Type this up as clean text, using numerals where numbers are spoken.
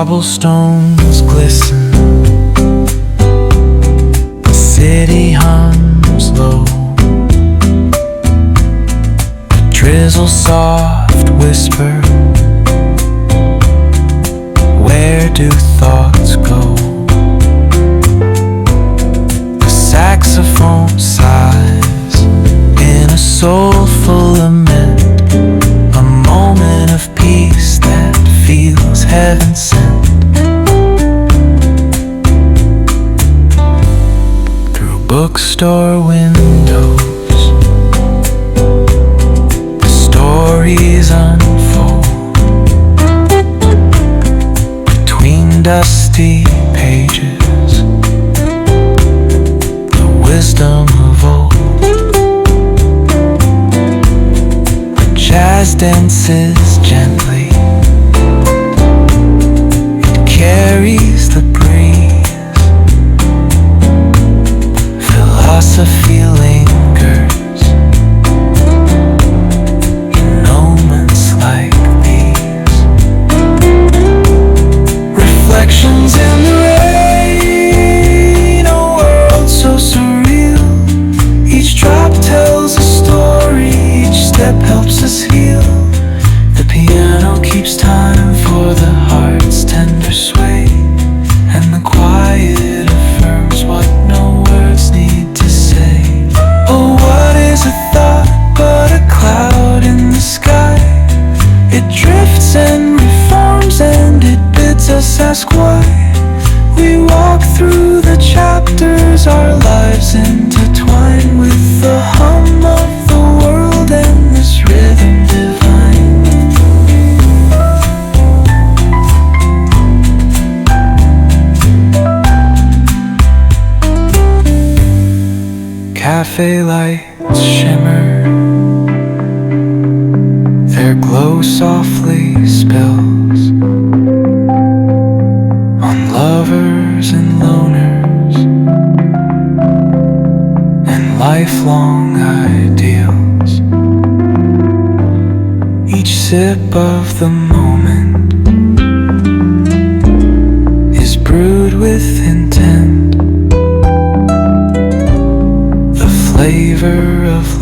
cobblestones glisten, the city hums low, a drizzle soft whisper, where do thoughts go? The saxophone sighs in a soulful lament, a moment of peace that feels heaven sent. Through bookstore windows, the stories unfold. Between dusty pages, the wisdom of old. When jazz dances gently, carries the breeze. Philosophy lingers in moments like these. Reflections in the rain, a world so surreal. Each drop tells a story, each step helps us heal. The piano keeps time for the heart's tender sway, and the quiet affirms what no words need to say. Oh, what is a thought but a cloud in the sky? It drifts and reforms and it bids us ask why. We walk through the chapters, our lives intertwine with the hum of the world and this rhythm divine. Cafe lights shimmer, their glow softly spills on lovers and loners and lifelong ideals. Each sip of the moment is brewed with intent, the flavor of